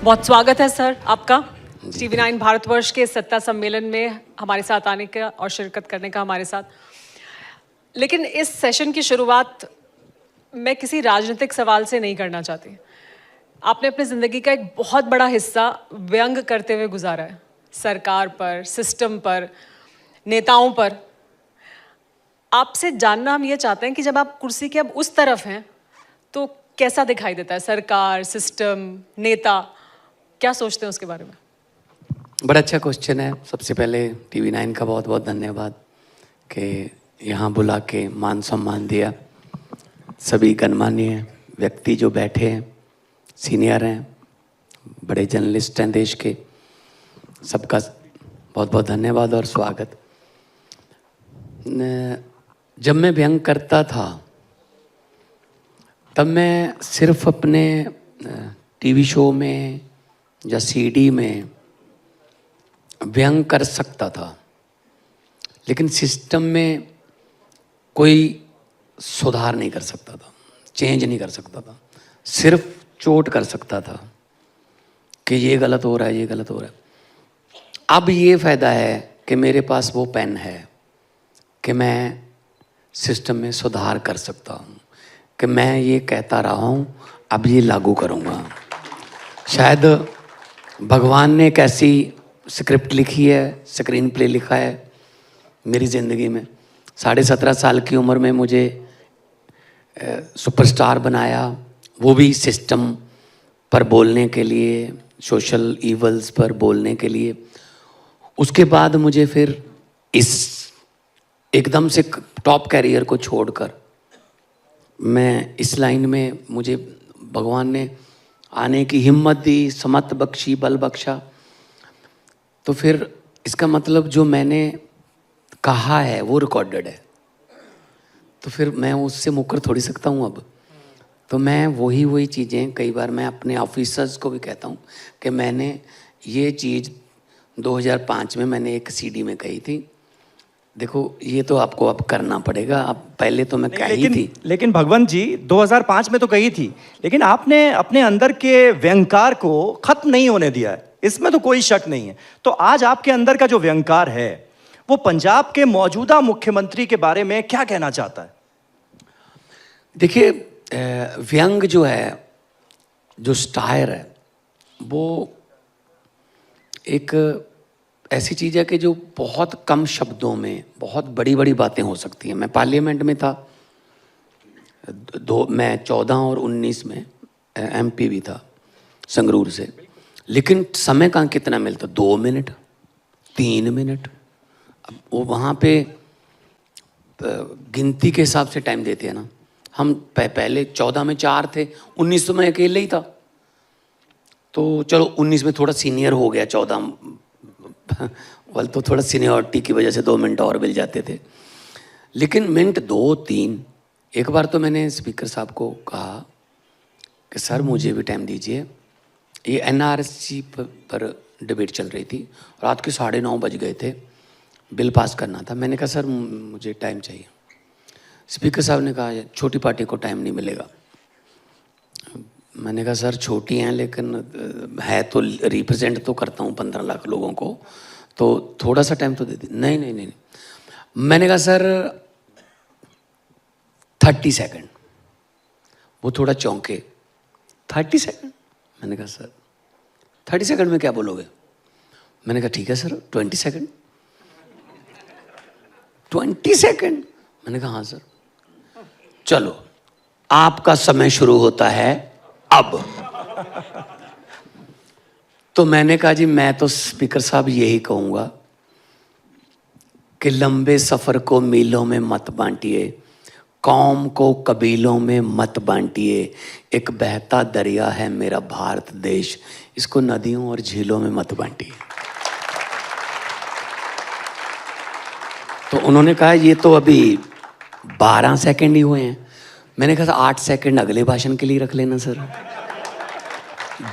बहुत स्वागत है सर आपका TV9 भारतवर्ष के सत्ता सम्मेलन में हमारे साथ आने का और शिरकत करने का हमारे साथ। लेकिन इस सेशन की शुरुआत मैं किसी राजनीतिक सवाल से नहीं करना चाहती। आपने अपनी ज़िंदगी का एक बहुत बड़ा हिस्सा व्यंग करते हुए गुजारा है, सरकार पर, सिस्टम पर, नेताओं पर। आपसे जानना हम ये चाहते हैं कि जब आप कुर्सी के अब उस तरफ हैं तो कैसा दिखाई देता है सरकार, सिस्टम, नेता? क्या सोचते हैं उसके बारे में? बड़ा अच्छा क्वेश्चन है। सबसे पहले TV9 का बहुत बहुत धन्यवाद कि यहाँ बुला के मान सम्मान दिया। सभी गणमान्य व्यक्ति जो बैठे हैं, सीनियर हैं, बड़े जर्नलिस्ट हैं देश के, सबका बहुत बहुत धन्यवाद और स्वागत। जब मैं व्यंग करता था तब मैं सिर्फ अपने TV शो में या CD में व्यंग कर सकता था, लेकिन सिस्टम में कोई सुधार नहीं कर सकता था, चेंज नहीं कर सकता था। सिर्फ चोट कर सकता था कि ये गलत हो रहा है, ये गलत हो रहा है। अब ये फ़ायदा है कि मेरे पास वो पेन है कि मैं सिस्टम में सुधार कर सकता हूँ, कि मैं ये कहता रहा हूँ, अब ये लागू करूँगा। शायद भगवान ने एक ऐसी स्क्रिप्ट लिखी है, स्क्रीन प्ले लिखा है मेरी ज़िंदगी में। 17.5 साल की उम्र में मुझे सुपरस्टार बनाया, वो भी सिस्टम पर बोलने के लिए, सोशल ईवल्स पर बोलने के लिए। उसके बाद मुझे फिर इस एकदम से टॉप कैरियर को छोड़कर मैं इस लाइन में, मुझे भगवान ने आने की हिम्मत दी, समत बख्शी, बल बख्शा। तो फिर इसका मतलब जो मैंने कहा है वो रिकॉर्डेड है, तो फिर मैं उससे मुकर थोड़ी सकता हूँ अब। तो मैं वही चीज़ें, कई बार मैं अपने ऑफिसर्स को भी कहता हूँ कि मैंने ये चीज़ 2005 में मैंने एक CD में कही थी, देखो ये तो आपको अब करना पड़ेगा। अब पहले तो मैं कही थी, लेकिन भगवंत जी 2005 में तो कही थी, लेकिन आपने अपने अंदर के व्यंगकार को खत्म नहीं होने दिया है, इसमें तो कोई शक नहीं है। तो आज आपके अंदर का जो व्यंगकार है वो पंजाब के मौजूदा मुख्यमंत्री के बारे में क्या कहना चाहता है? देखिए, व्यंग जो है, जो स्टायर है, वो एक ऐसी चीज़ है कि जो बहुत कम शब्दों में बहुत बड़ी बड़ी बातें हो सकती हैं। मैं पार्लियामेंट में था, मैं 14 और 19 में MP भी था संगरूर से, लेकिन समय का कितना मिलता? 2 मिनट, 3 मिनट। अब वो वहाँ पे गिनती के हिसाब से टाइम देते हैं ना। हम पहले 14 में 4 थे, 19 तो मैं अकेले ही था। तो चलो 19 में थोड़ा सीनियर हो गया, 14 वाल तो थोड़ा सीनियरिटी की वजह से 2 मिनट और मिल जाते थे, लेकिन मिनट 2-3। एक बार तो मैंने स्पीकर साहब को कहा कि सर मुझे भी टाइम दीजिए। ये NRC पर डिबेट चल रही थी, रात के 9:30 बज गए थे, बिल पास करना था। मैंने कहा सर मुझे टाइम चाहिए। स्पीकर साहब ने कहा छोटी पार्टी को टाइम नहीं मिलेगा। मैंने कहा सर छोटी हैं, लेकिन है तो रिप्रेजेंट तो करता हूँ 15 लाख लोगों को, तो थोड़ा सा टाइम तो दे दीजिए। नहीं। मैंने कहा सर 30 सेकंड। वो थोड़ा चौंके, 30 सेकंड? मैंने कहा सर 30 सेकंड में क्या बोलोगे? मैंने कहा ठीक है सर 20 सेकंड। 20 सेकंड? मैंने कहा हाँ सर। चलो आपका समय शुरू होता है अब। तो मैंने कहा जी मैं तो स्पीकर साहब यही कहूँगा कि लंबे सफ़र को मीलों में मत बांटिए, कौम को कबीलों में मत बांटिए। एक बहता दरिया है मेरा भारत देश, इसको नदियों और झीलों में मत बांटिए। तो उन्होंने कहा ये तो अभी 12 सेकंड ही हुए हैं। मैंने कहा 8 सेकंड अगले भाषण के लिए रख लेना सर।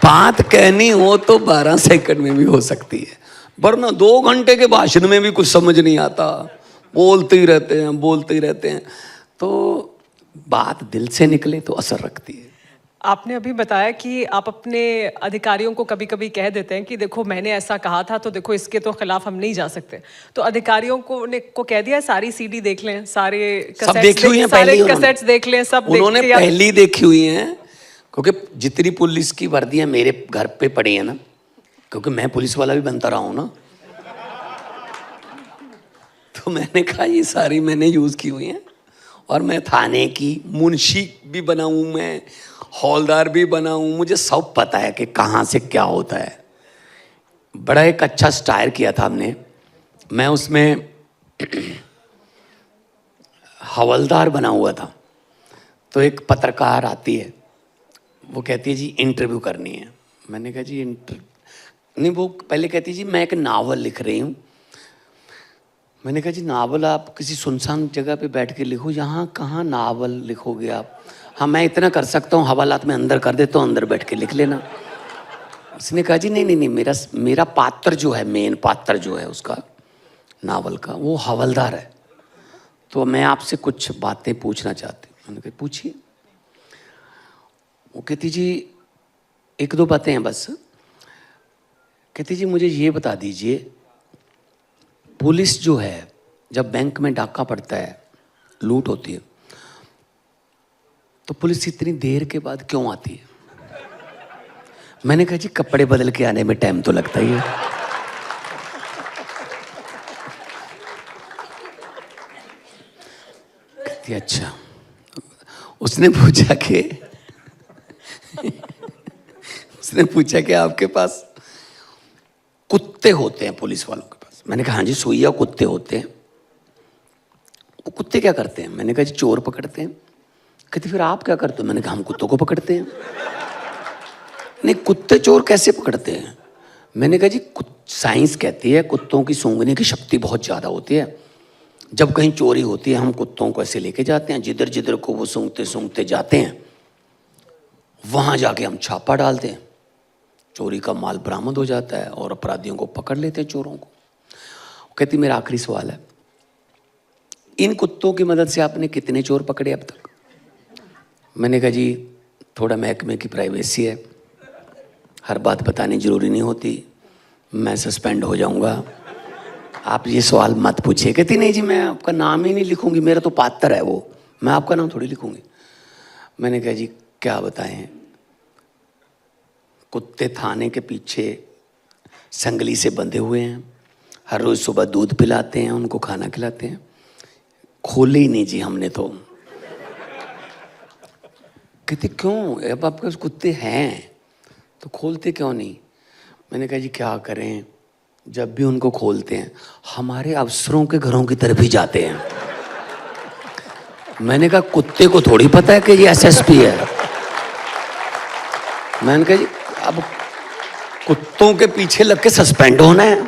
बात कहनी हो तो 12 सेकंड में भी हो सकती है, वरना 2 घंटे के भाषण में भी कुछ समझ नहीं आता, बोलते ही रहते हैं। तो बात दिल से निकले तो असर रखती है। आपने अभी बताया कि आप अपने अधिकारियों को कभी कभी कह देते हैं कि देखो मैंने ऐसा कहा था तो देखो इसके तो खिलाफ हम नहीं जा सकते, तो अधिकारियों को कह दिया सारी सीडी देख लें, सारे सब देखी हुई हैं सारे पहले ही उन्होंने। कैसेट्स देख लें, सब उन्होंने देख के पहले ही देखी हुई हैं, क्योंकि जितनी पुलिस की वर्दियां मेरे घर पे पड़ी है ना, क्योंकि मैं पुलिस वाला भी बनता रहा हूं ना, तो मैंने कहा ये सारी मैंने यूज की हुई हैं। और मैं थाने की मुंशी भी बना हूं, मैं हौलदार भी बना हूं, मुझे सब पता है कि कहाँ से क्या होता है। बड़ा एक अच्छा स्टायर किया था हमने, मैं उसमें हवलदार बना हुआ था। तो एक पत्रकार आती है, वो कहती है जी इंटरव्यू करनी है। मैंने कहा जी नहीं, वो पहले कहती है जी मैं एक नावल लिख रही हूँ। मैंने कहा जी नावल आप किसी सुनसान जगह पे बैठ के लिखो, यहाँ कहाँ नावल लिखोगे आप। हाँ मैं इतना कर सकता हूँ, हवालात में अंदर कर देता हूँ, अंदर बैठ के लिख लेना। उसने कहा जी नहीं नहीं नहीं, मेरा पात्र जो है, मेन पात्र जो है उसका नावल का, वो हवलदार है, तो मैं आपसे कुछ बातें पूछना चाहती हूँ। मैंने कहा पूछिए। वो कहती जी एक दो बातें हैं बस। कहती जी मुझे ये बता दीजिए, पुलिस जो है जब बैंक में डाका पड़ता है, लूट होती है, तो पुलिस इतनी देर के बाद क्यों आती है। मैंने कहा जी कपड़े बदल के आने में टाइम तो लगता ही है। कहती अच्छा। उसने पूछा कि आपके पास कुत्ते होते हैं पुलिस वालों के पास। मैंने कहा हाँ जी सुइया कुत्ते होते हैं। वो कुत्ते क्या करते हैं। मैंने कहा जी चोर पकड़ते हैं। कहते फिर आप क्या करते हो। मैंने कहा हम कुत्तों को पकड़ते हैं। नहीं कुत्ते चोर कैसे पकड़ते हैं। मैंने कहा जी साइंस कहती है कुत्तों की सूंघने की शक्ति बहुत ज़्यादा होती है। जब कहीं चोरी होती है हम कुत्तों को ऐसे लेके जाते हैं, जिधर जिधर को वो सूंघते सूंघते जाते हैं वहाँ जाके हम छापा डालते हैं, चोरी का माल बरामद हो जाता है और अपराधियों को पकड़ लेते हैं, चोरों को। कहती मेरा आखिरी सवाल है, इन कुत्तों की मदद से आपने कितने चोर पकड़े अब तक। मैंने कहा जी थोड़ा महकमे की प्राइवेसी है, हर बात बतानी जरूरी नहीं होती, मैं सस्पेंड हो जाऊंगा, आप ये सवाल मत पूछिए। कहती नहीं जी मैं आपका नाम ही नहीं लिखूंगी, मेरा तो पात्र है वो, मैं आपका नाम थोड़ी लिखूंगी। मैंने कहा जी क्या बताएं, कुत्ते थाने के पीछे संगली से बंधे हुए हैं, हर रोज सुबह दूध पिलाते हैं, उनको खाना खिलाते हैं। खोले ही नहीं जी हमने तो। कहते क्यों, अब आपके पास कुत्ते हैं तो खोलते क्यों नहीं। मैंने कहा जी क्या करें, जब भी उनको खोलते हैं हमारे अफसरों के घरों की तरफ ही जाते हैं। मैंने कहा कुत्ते को थोड़ी पता है कि ये एसएसपी है। मैंने कहा जी अब कुत्तों के पीछे लग के सस्पेंड होना है।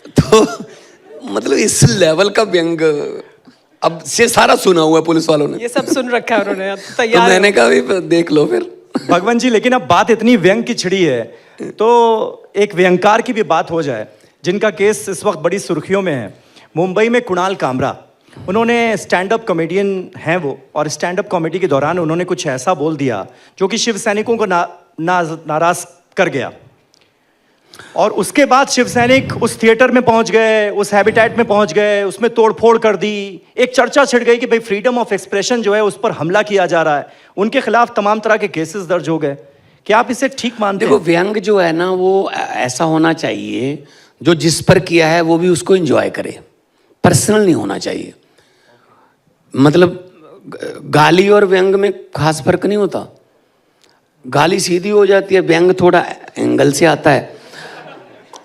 तो मतलब इस लेवल का व्यंग अब से सारा सुना हुआ है पुलिस वालों ने, ये सब सुन रखा है उन्होंने, अब तो तैयार मैंने कहा भी देख लो फिर। भगवान जी लेकिन अब बात इतनी व्यंग की छिड़ी है तो एक व्यंगकार की भी बात हो जाए, जिनका केस इस वक्त बड़ी सुर्खियों में है। मुंबई में कुणाल कामरा, उन्होंने स्टैंड अप कॉमेडियन हैं वो, और स्टैंड अप कॉमेडी के दौरान उन्होंने कुछ ऐसा बोल दिया जो कि शिव सैनिकों को नाराज कर गया। और उसके बाद शिव सैनिक उस थिएटर में पहुंच गए, उस हैबिटेट में पहुंच गए, उसमें तोड़फोड़ कर दी। एक चर्चा छिड़ गई कि भाई फ्रीडम ऑफ एक्सप्रेशन जो है उस पर हमला किया जा रहा है, उनके खिलाफ तमाम तरह के केसेस दर्ज हो गए। क्या आप इसे ठीक मानते हैं? देखो व्यंग जो है ना वो ऐसा होना चाहिए जो जिस पर किया है वो भी उसको एंजॉय करे, पर्सनल नहीं होना चाहिए। मतलब गाली और व्यंग में खास फर्क नहीं होता, गाली सीधी हो जाती है, व्यंग थोड़ा एंगल से आता है,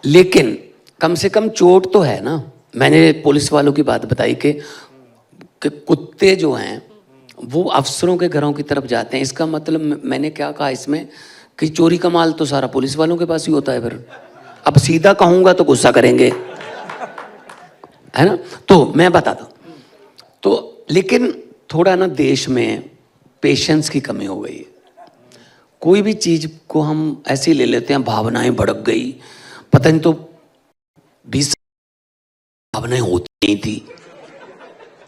लेकिन कम से कम चोट तो है ना। मैंने पुलिस वालों की बात बताई कि कुत्ते जो हैं वो अफसरों के घरों की तरफ जाते हैं, इसका मतलब मैंने क्या कहा इसमें कि चोरी का माल तो सारा पुलिस वालों के पास ही होता है। फिर अब सीधा कहूंगा तो गुस्सा करेंगे, है ना। तो मैं बताता हूं, तो लेकिन थोड़ा ना देश में पेशेंस की कमी हो गई है। कोई भी चीज को हम ऐसे ही ले लेते हैं, भावनाएं भड़क गई, पता नहीं तो 20 भावनाएं होती नहीं थी,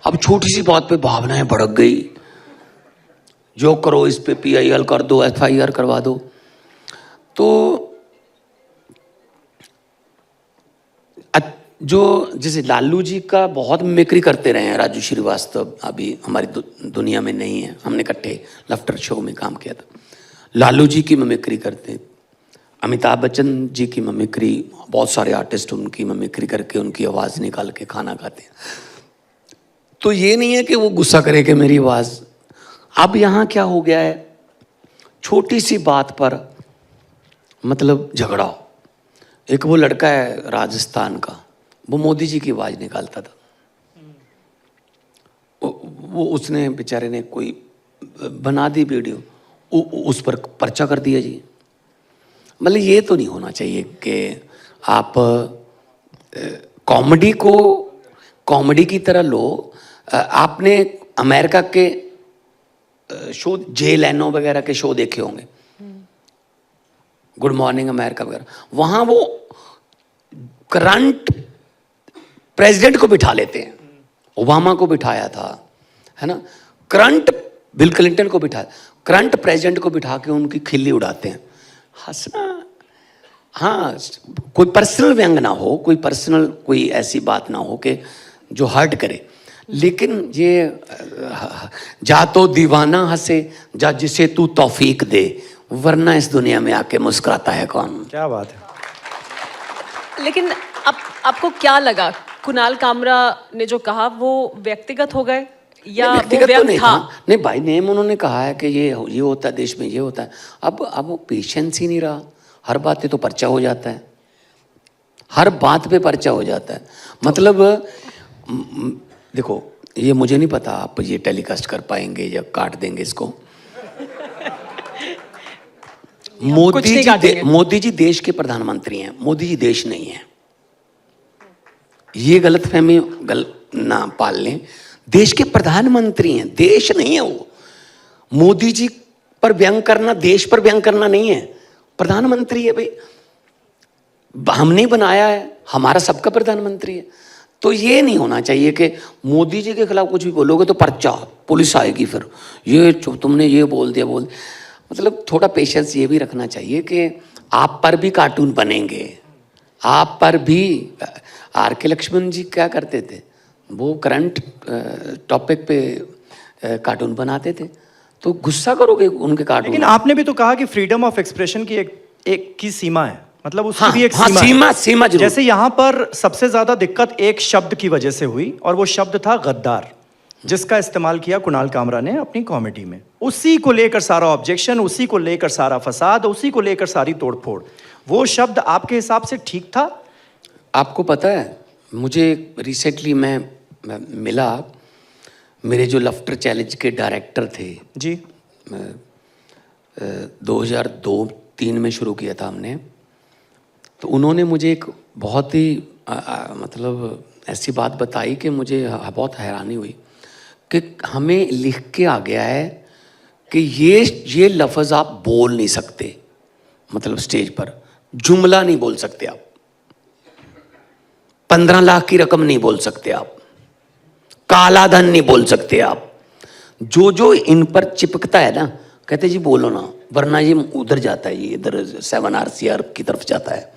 अब छोटी सी बात पे भावनाएं भड़क गई, जो करो इस पे PIL कर दो, FIR करवा दो। तो जो जैसे लालू जी का बहुत मिमिक्री करते रहे हैं राजू श्रीवास्तव, अभी हमारी दुनिया में नहीं है, हमने इकट्ठे लफ्टर शो में काम किया था। लालू जी की मिमिक्री करते हैं, अमिताभ बच्चन जी की मिमिक्री, बहुत सारे आर्टिस्ट उनकी मिमिक्री करके उनकी आवाज़ निकाल के खाना खाते हैं। तो ये नहीं है कि वो गुस्सा करे कि मेरी आवाज़। अब यहाँ क्या हो गया है, छोटी सी बात पर मतलब झगड़ा। एक वो लड़का है राजस्थान का, वो मोदी जी की आवाज़ निकालता था, वो उसने बेचारे ने कोई बना दी वीडियो, उस पर पर्चा कर दिया जी। मतलब ये तो नहीं होना चाहिए कि आप कॉमेडी को कॉमेडी की तरह लो। आपने अमेरिका के शो, जे लेनो वगैरह के शो देखे होंगे, गुड मॉर्निंग अमेरिका वगैरह, वहाँ वो करंट प्रेसिडेंट को बिठा लेते हैं। ओबामा को बिठाया था, है ना, करंट बिल क्लिंटन को बिठाया, करंट प्रेसिडेंट को बिठा के उनकी खिल्ली उड़ाते हैं। हंसना, हाँ, कोई पर्सनल व्यंग ना हो, कोई पर्सनल कोई ऐसी बात ना हो कि जो हर्ट करे, लेकिन ये जा तो दीवाना हंसे, जा जिसे तू तौफीक दे, वरना इस दुनिया में आके मुस्कुराता है कौन। क्या बात है। लेकिन आपको क्या लगा, कुणाल कामरा ने जो कहा वो व्यक्तिगत हो गए या वो व्यक्तिगत तो व्यंग नहीं था? नहीं भाई, नेम उन्होंने कहा है कि ये होता है देश में, ये होता है। अब वो पेशेंस ही नहीं रहा, हर बात पे तो पर्चा हो जाता है, हर बात पे पर्चा हो जाता है। मतलब देखो, ये मुझे नहीं पता आप ये टेलीकास्ट कर पाएंगे या काट देंगे इसको। मोदी जी देश के प्रधानमंत्री हैं, मोदी जी देश नहीं है। ये गलतफहमी ना पाल लें, देश के प्रधानमंत्री हैं, देश नहीं है वो। मोदी जी पर व्यंग करना देश पर व्यंग करना नहीं है, प्रधानमंत्री है भाई, हमने बनाया है, हमारा सबका प्रधानमंत्री है। तो ये नहीं होना चाहिए कि मोदी जी के खिलाफ कुछ भी बोलोगे तो पर्चा, पुलिस आएगी, फिर ये तुमने ये बोल दिया मतलब थोड़ा पेशेंस ये भी रखना चाहिए कि आप पर भी कार्टून बनेंगे, आप पर भी। RK लक्ष्मण जी क्या करते थे, वो करंट टॉपिक पे कार्टून बनाते थे, तो गुस्सा करोगे उनके कार्टून। लेकिन आपने भी तो कहा कि फ्रीडम ऑफ एक्सप्रेशन की एक की सीमा है, मतलब उसकी भी एक सीमा जरूर। जैसे यहाँ पर सबसे ज्यादा दिक्कत एक शब्द की वजह से हुई, और वो शब्द था गद्दार, जिसका इस्तेमाल किया कुणाल कामरा ने अपनी कॉमेडी में। उसी को लेकर सारा ऑब्जेक्शन, उसी को लेकर सारा फसाद, उसी को लेकर सारी तोड़फोड़। वो शब्द आपके हिसाब से ठीक था? आपको पता है, मुझे रिसेंटली मैं मिला, मेरे जो लफ्टर चैलेंज के डायरेक्टर थे जी, 2002-03 में शुरू किया था हमने, तो उन्होंने मुझे एक बहुत ही मतलब ऐसी बात बताई कि मुझे बहुत हैरानी हुई कि हमें लिख के आ गया है कि ये लफ्ज़ आप बोल नहीं सकते, मतलब स्टेज पर जुमला नहीं बोल सकते आप, 15 लाख की रकम नहीं बोल सकते आप, काला धन नहीं बोल सकते आप। जो इन पर चिपकता है ना, कहते जी बोलो ना, वरना ये उधर जाता है, ये इधर 7RCR की तरफ जाता है,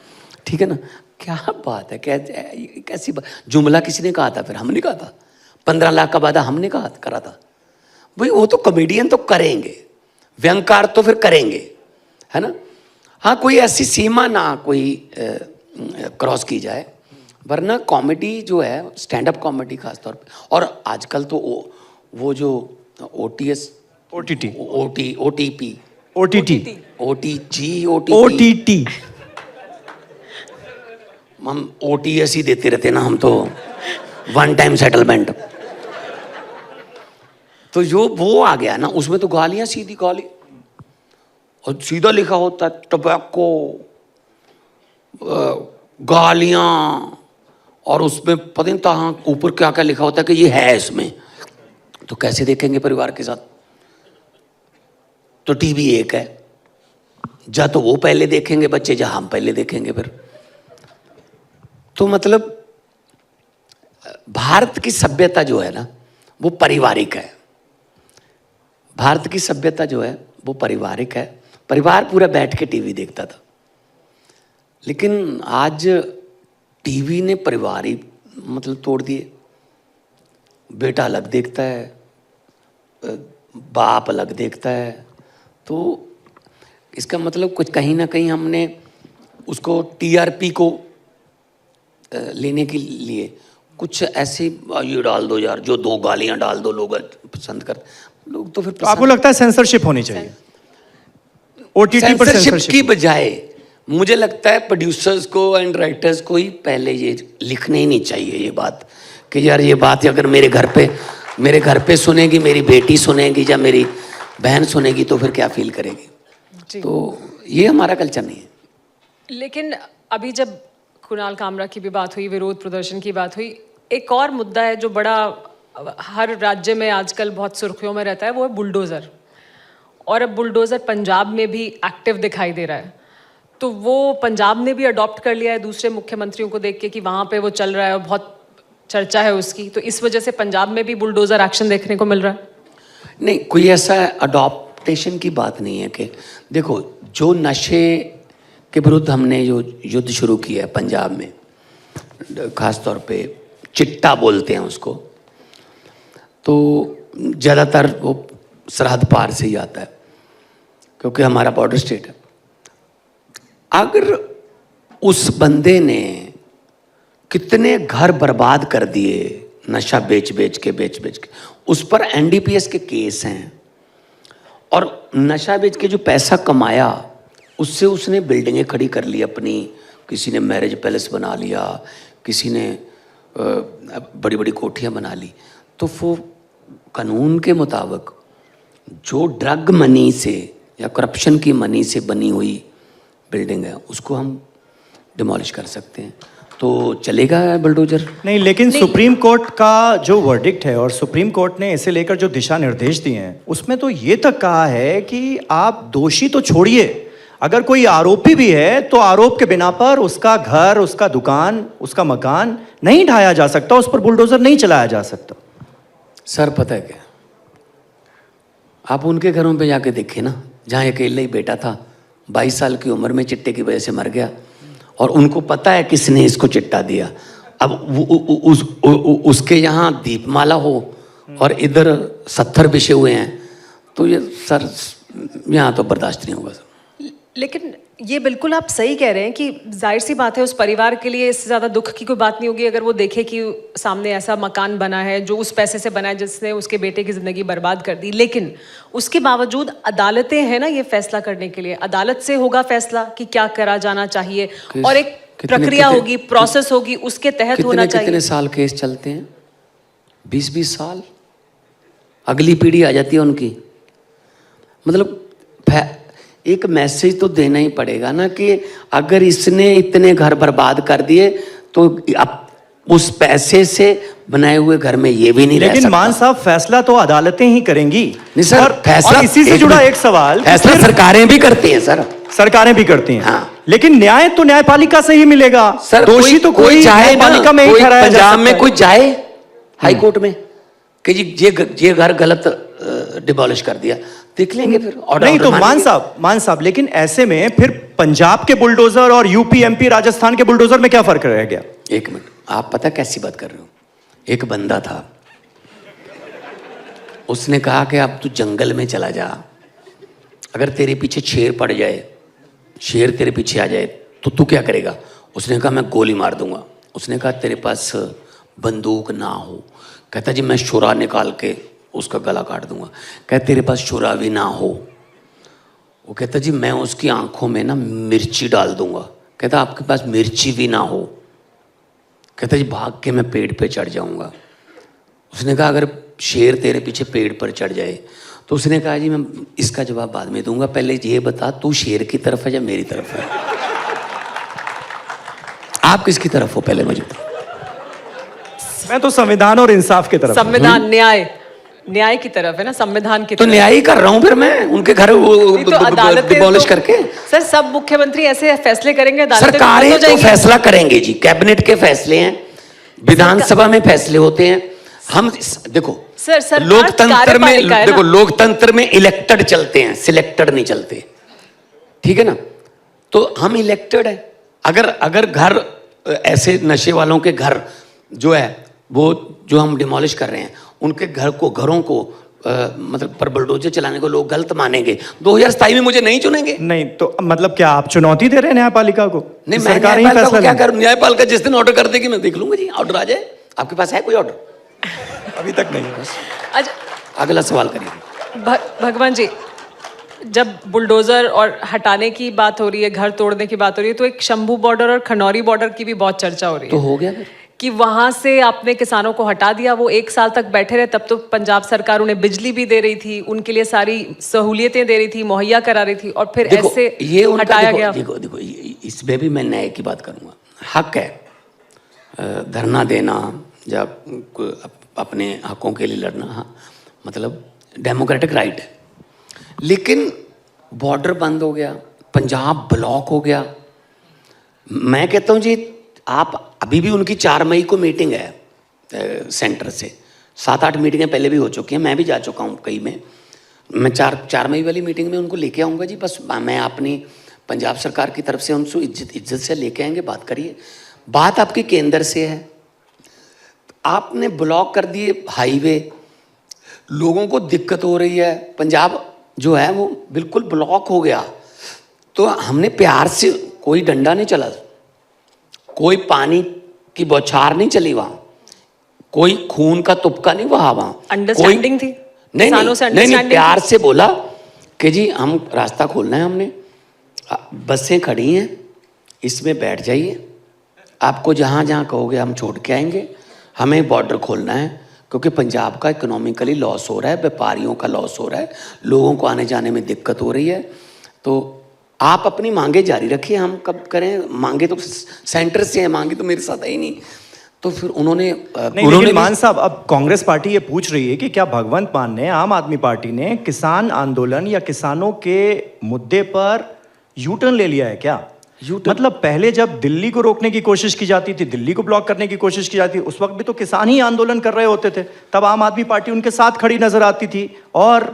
ठीक है ना। क्या बात है, कैसी बात, जुमला किसी ने कहा था, फिर हमने कहा था, 15 लाख का वादा हमने करा था भाई। वो तो कॉमेडियन तो करेंगे, व्यंगकार तो फिर करेंगे, है ना। हाँ, कोई ऐसी सीमा ना कोई क्रॉस की जाए, वरना कॉमेडी जो है, स्टैंड अप कॉमेडी खासतौर पे, और आजकल तो वो जो OTT, हम OTS ही देते रहते ना, हम तो वन टाइम सेटलमेंट। तो जो वो आ गया ना, उसमें तो गालियां, सीधी गाली, और सीधा लिखा होता है टबैको, गालियां, और उसमें पता नहीं कहाँ ऊपर क्या क्या लिखा होता है कि ये है इसमें। तो कैसे देखेंगे परिवार के साथ? तो टीवी एक है, जा तो वो पहले देखेंगे बच्चे, जा हम पहले देखेंगे फिर। तो मतलब भारत की सभ्यता जो है ना, वो पारिवारिक है। भारत की सभ्यता जो है वो पारिवारिक है। परिवार पूरा बैठ के टीवी देखता था, लेकिन आज टीवी ने परिवार ही मतलब तोड़ दिए। बेटा अलग देखता है, बाप अलग देखता है। तो इसका मतलब कुछ कहीं ना कहीं हमने उसको टीआरपी को लेने के लिए कुछ ऐसे ये डाल दो यार, जो 2 गालियां डाल दो, लोग पसंद करते लोग। तो फिर तो आपको लगता है सेंसरशिप होनी चाहिए ओटीटी पर? सेंसरशिप की बजाय मुझे लगता है प्रोड्यूसर्स को एंड राइटर्स को ही पहले ये लिखने ही नहीं चाहिए ये बात कि यार ये बात अगर मेरे घर पे सुनेगी, मेरी बेटी सुनेगी या मेरी बहन सुनेगी तो फिर क्या फील करेगी। तो ये हमारा कल्चर नहीं है। लेकिन अभी जब कुणाल कामरा की भी बात हुई, विरोध प्रदर्शन की बात हुई, एक और मुद्दा है जो बड़ा हर राज्य में आजकल बहुत सुर्खियों में रहता है, वो है बुलडोज़र। और अब बुलडोज़र पंजाब में भी एक्टिव दिखाई दे रहा है। तो वो पंजाब ने भी अडॉप्ट कर लिया है दूसरे मुख्यमंत्रियों को देख के कि वहाँ पे वो चल रहा है और बहुत चर्चा है उसकी। तो इस वजह से पंजाब में भी बुलडोज़र एक्शन देखने को मिल रहा है। नहीं, कोई ऐसा अडॉप्टेशन की बात नहीं है कि देखो, जो नशे के विरुद्ध हमने जो युद्ध शुरू किया है पंजाब में, खास तौर पे चिट्टा बोलते हैं उसको, तो ज़्यादातर वो सरहद पार से ही आता है क्योंकि हमारा बॉर्डर स्टेट है। अगर उस बंदे ने कितने घर बर्बाद कर दिए नशा बेच बेच के, उस पर एनडीपीएस के केस हैं, और नशा बेच के जो पैसा कमाया उससे उसने बिल्डिंगें खड़ी कर ली अपनी, किसी ने मैरिज पैलेस बना लिया, किसी ने बड़ी बड़ी कोठियाँ बना ली। तो वो कानून के मुताबिक जो ड्रग मनी से या करप्शन की मनी से बनी हुई बिल्डिंग है उसको हम डिमोलिश कर सकते हैं। तो चलेगा बुलडोजर? नहीं, लेकिन सुप्रीम कोर्ट का जो वर्डिक्ट है और सुप्रीम कोर्ट ने इसे लेकर जो दिशा निर्देश दिए हैं उसमें तो ये तक कहा है कि आप दोषी तो छोड़िए, अगर कोई आरोपी भी है तो आरोप के बिना पर उसका घर, उसका दुकान, उसका मकान नहीं ढाया जा सकता, उस पर बुलडोजर नहीं चलाया जा सकता। सर पता है क्या, आप उनके घरों पे जाके देखे ना, जहाँ अकेले ही बेटा था, 22 साल की उम्र में चिट्टे की वजह से मर गया, और उनको पता है किसने इसको चिट्टा दिया। अब उसके यहाँ दीपमाला हो और इधर 70 बिछे हुए हैं, तो ये सर यहाँ तो बर्दाश्त नहीं होगा सर। लेकिन ये बिल्कुल आप सही कह रहे हैं कि जाहिर सी बात है उस परिवार के लिए इससे ज़्यादा दुख की कोई बात नहीं होगी अगर वो देखे कि सामने ऐसा मकान बना है जो उस पैसे से बना है जिसने उसके बेटे की ज़िंदगी बर्बाद कर दी। लेकिन उसके बावजूद अदालतें हैं ना ये फैसला करने के लिए, अदालत से होगा फैसला कि क्या करा जाना चाहिए, और एक प्रक्रिया होगी, प्रोसेस होगी, उसके तहत होना चाहिए। कितने साल केस चलते हैं? 20-20 साल, अगली पीढ़ी आ जाती है उनकी। मतलब एक मैसेज तो देना ही पड़ेगा ना कि अगर इसने इतने घर बर्बाद कर दिए तो अब उस पैसे से बनाए हुए घर में ये भी नहीं रह सकता। लेकिन मान साहब, फैसला तो अदालतें ही करेंगी। नहीं सर, और फैसला इसी से जुड़ा एक सवाल, फैसला सरकारें भी करती हैं सर। सरकारें भी करती हैं, हाँ। लेकिन न्याय तो न्यायपालिका से ही मिलेगा सर। दोषी तो कोई न्यायपालिका में ही ठहराया जा सकता है। पंजाब में कोई जाए हाई कोर्ट में कि जी ये घर गलत डिमोलिश कर दिया, देख लेंगे फिर ऑर्डर। नहीं तो मान साहब, लेकिन ऐसे में फिर पंजाब के बुलडोजर और यूपी, एमपी, राजस्थान के बुलडोजर में क्या फर्क रह गया? एक मिनट, आप पता कैसी बात कर रहे हो? एक बंदा था, उसने कहा कि अब तू जंगल में चला जा, अगर तेरे पीछे शेर पड़ जाए, शेर तेरे पीछे आ जाए तो तू क्या करेगा? उसने कहा मैं गोली मार दूंगा। उसने कहा तेरे पास बंदूक ना हो? कहता जी मैं छुरा निकाल के उसका गला काट दूंगा। कहता तेरे पास छुरा भी ना हो? वो कहता जी मैं उसकी आंखों में ना मिर्ची डाल दूंगा। कहता आपके पास मिर्ची भी ना हो? कहता जी भाग के मैं पेड़ पे चढ़ जाऊंगा। उसने कहा अगर शेर तेरे पीछे पेड़ पर चढ़ जाए? तो उसने कहा जी मैं इसका जवाब बाद में दूंगा, पहले ये बता तू शेर की तरफ है या मेरी तरफ है? आप किसकी तरफ हो पहले मुझे बताओ। मैं तो संविधान और इंसाफ की तरफ। संविधान, न्याय की तरफ है ना, संविधान की तो तरफ। न्याय ही कर रहा हूं फिर मैं उनके घर डिमोलिश करके। सर सब मुख्यमंत्री ऐसे फैसले करेंगे, सरकारें तो फैसला करेंगे जी, कैबिनेट के फैसले हैं, विधानसभा में फैसले होते हैं। हम देखो सर सरकार लोकतंत्र में कार्यपालिका है ना? देखो, लोकतंत्र में इलेक्टेड चलते हैं, सिलेक्टेड नहीं चलते, ठीक है ना? तो हम इलेक्टेड है। अगर घर ऐसे नशे वालों के घर जो है वो जो हम डिमोलिश कर रहे हैं, उनके घरों को मतलब पर बुलडोजर चलाने को लोग गलत मानेंगे, 2027 में मुझे नहीं चुनेंगे। नहीं तो मतलब क्या आप चुनौती दे रहे हैं न्यायपालिका को? नहीं, मैं सरकार ही न्यायपालिका फैसला को क्या लेगी। करूं? न्यायपालिका जिस दिन ऑर्डर कर देगी मैं देख लूंगा जी, ऑर्डर आ जाए। आपके पास है कोई ऑर्डर? अभी तक नहीं है। अच्छा, अगला सवाल करिए। भगवान जी, जब बुलडोजर और हटाने की बात हो रही है, घर तोड़ने की बात हो रही है, तो एक शंभू बॉर्डर और खनौरी बॉर्डर की भी बहुत चर्चा हो रही तो है हो गया फिर। कि वहां से आपने किसानों को हटा दिया, वो 1 साल तक बैठे रहे। तब तो पंजाब सरकार उन्हें बिजली भी दे रही थी, उनके लिए सारी सहूलियतें दे रही थी, मुहैया करा रही थी, और फिर देखो, ऐसे ये उनका हटाया देखो, गया। देखो इसमें भी मैं न्याय की बात करूंगा। हक है धरना देना या अपने हकों के लिए लड़ना, हाँ, मतलब डेमोक्रेटिक राइट है। लेकिन बॉर्डर बंद हो गया, पंजाब ब्लॉक हो गया। मैं कहता हूँ जी, आप अभी भी उनकी 4 मई को मीटिंग है सेंटर से, 7-8 मीटिंगें पहले भी हो चुकी हैं, मैं भी जा चुका हूँ कई में। मैं 4 मई वाली मीटिंग में उनको लेके आऊँगा जी। बस मैं अपनी पंजाब सरकार की तरफ से उनसे इज्जत से लेके आएंगे, बात करिए। बात आपकी केंद्र से है, आपने ब्लॉक कर दिए हाईवे, लोगों को दिक्कत हो रही है, पंजाब जो है वो बिल्कुल ब्लॉक हो गया। तो हमने प्यार से, कोई डंडा नहीं चला, कोई पानी की बौछार नहीं चली वहां, कोई खून का तुपका नहीं बहा वहां। अंडरस्टैंडिंग थी, नहीं किसानों से नहीं, नहीं अंडरस्टैंडिंग प्यार थी। से बोला कि जी हम रास्ता खोलना है, हमने बसें खड़ी हैं, इसमें बैठ जाइए, आपको जहाँ जहाँ कहोगे हम छोड़ के आएंगे, हमें बॉर्डर खोलना है क्योंकि पंजाब का इकोनॉमिकली लॉस हो रहा है, व्यापारियों का लॉस हो रहा है, लोगों को आने जाने में दिक्कत हो रही है। तो आप अपनी मांगे जारी रखिए, हम कब करें? मांगे तो सेंटर से है, मांगे तो मेरे साथ है ही नहीं। तो फिर उन्होंने लेकिन मान साहब, अब कांग्रेस पार्टी ये पूछ रही है कि क्या भगवंत मान ने, आम आदमी पार्टी ने किसान आंदोलन या किसानों के मुद्दे पर यू टर्न ले लिया है क्या? मतलब पहले जब दिल्ली को रोकने की कोशिश की जाती थी, दिल्ली को ब्लॉक करने की कोशिश की जाती थी, उस वक्त भी तो किसान ही आंदोलन कर रहे होते थे, तब आम आदमी पार्टी उनके साथ खड़ी नजर आती थी और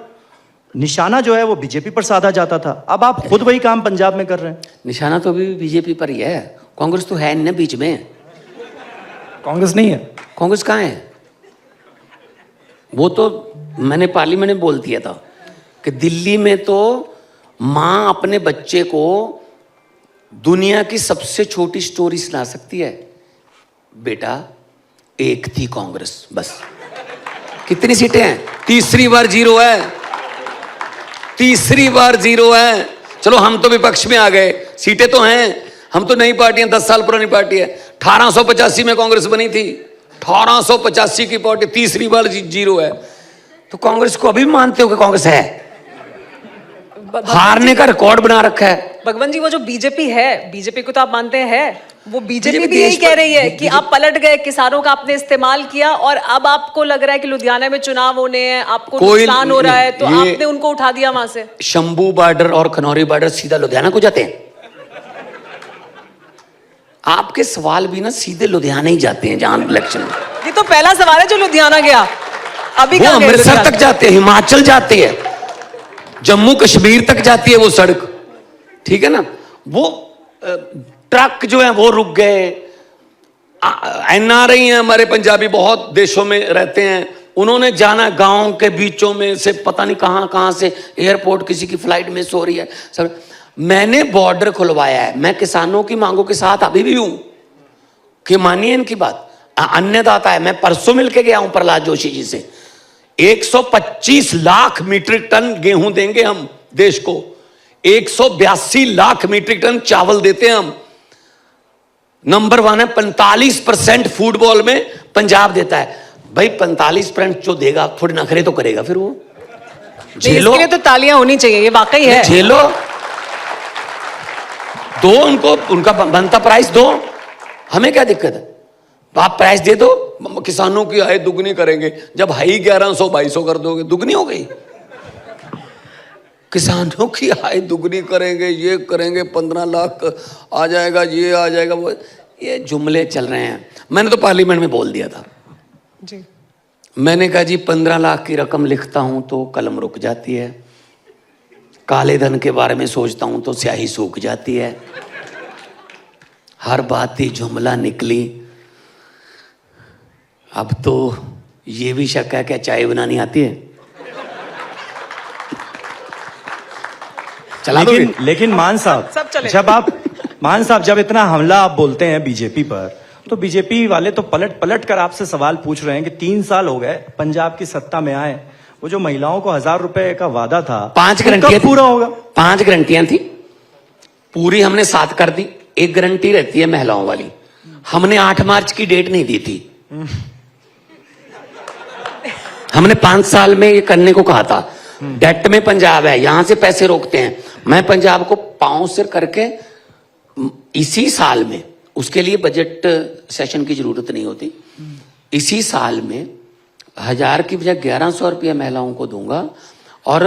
निशाना जो है वो बीजेपी पर साधा जाता था। अब आप खुद वही काम पंजाब में कर रहे हैं। निशाना तो अभी बीजेपी पर ही है, कांग्रेस तो है नहीं बीच में। कांग्रेस नहीं है? कांग्रेस कहाँ है? वो तो मैंने पार्लियामेंट में बोल दिया था कि दिल्ली में तो माँ अपने बच्चे को दुनिया की सबसे छोटी स्टोरी सुना सकती है, बेटा एक थी कांग्रेस, बस। कितनी सीटें हैं? तीसरी बार जीरो है, तीसरी बार जीरो है। चलो हम तो विपक्ष में आ गए, सीटें तो हैं, हम तो नई पार्टी हैं, 10 साल पुरानी पार्टी है। 1885 में कांग्रेस बनी थी, 1885 की पार्टी, तीसरी बार जीरो है। तो कांग्रेस को अभी मानते हो कि कांग्रेस है? हारने का रिकॉर्ड बना रखा है। भगवान जी, वो जो बीजेपी है, बीजेपी को तो आप मानते हैं, वो बीजेपी भी देश यही कह पर- रही है कि आप पलट गए, किसानों का आपने इस्तेमाल किया और अब आपको लग रहा है कि लुधियाना में चुनाव होने हैं, आपको नुकसान हो रहा है, तो आपने उनको उठा दिया वहां से। शंभू बॉर्डर और खनौरी बॉर्डर सीधा लुधियाना को जाते हैं। आपके सवाल भी ना सीधे लुधियाना ही जाते हैं जहां इलेक्शन में। ये तो पहला सवाल है जो लुधियाना गया, अभी वो कहाँ गए अमृतसर लुधियाना? तक जाते हैं, हिमाचल जाते हैं, जम्मू कश्मीर तक जाती है वो सड़क, ठीक है ना? वो ट्रक जो है वो रुक गए। एनआरआई हैं हमारे पंजाबी, बहुत देशों में रहते हैं, उन्होंने जाना गांव के बीचों में से, पता नहीं कहां से एयरपोर्ट, किसी की फ्लाइट मिस हो रही है सब। मैंने बॉर्डर खुलवाया है, मैं किसानों की मांगों के साथ अभी भी हूं कि मानिए इनकी बात। अन्नदाता है, मैं परसों मिलके गया हूं प्रहलाद जोशी जी से, 125 लाख मीट्रिक टन गेहूं देंगे हम देश को, 182 लाख मीट्रिक टन चावल देते हैं हम, नंबर 1 है। 45% फुटबॉल में पंजाब देता है। भाई 45% जो देगा थोड़ी नखरे तो करेगा, फिर वो झेलो। इसके लिए तो तालियां होनी चाहिए, ये वाकई है। झेलो, दो उनको, उनका बनता प्राइस दो, हमें क्या दिक्कत है? आप प्राइस दे दो, किसानों की आय दुगनी करेंगे। जब हाई 1100-2200 कर दोगे, दुगनी हो गई। किसानों की आय दुगनी करेंगे, ये करेंगे, 15 लाख आ जाएगा, ये आ जाएगा, वो, ये जुमले चल रहे हैं। मैंने तो पार्लियामेंट में बोल दिया था जी। मैंने कहा जी 15 लाख की रकम लिखता हूं तो कलम रुक जाती है, काले धन के बारे में सोचता हूं तो स्याही सूख जाती है, हर बात ही जुमला निकली। अब तो ये भी शक है क्या चाय बनानी आती है? चला दो लेकिन मान सब साहब, चले। जब इतना हमला आप बोलते हैं बीजेपी पर, तो बीजेपी वाले तो पलट पलट कर आपसे सवाल पूछ रहे हैं कि 3 साल हो गए पंजाब की सत्ता में आए, वो जो महिलाओं को 1000 रुपए का वादा था 5 वो गारंटियां कब पूरा होगा? 5 गारंटियां थी, पूरी हमने 7 कर दी। एक गारंटी रहती है महिलाओं वाली, हमने 8 मार्च की डेट नहीं दी थी। हमने 5 साल में ये करने को कहा था। डेट में पंजाब है, यहां से पैसे रोकते हैं। मैं पंजाब को पांव सिर करके इसी साल में, उसके लिए बजट सेशन की जरूरत नहीं होती, इसी साल में 1000 की बजाय 1100 रुपया महिलाओं को दूंगा। और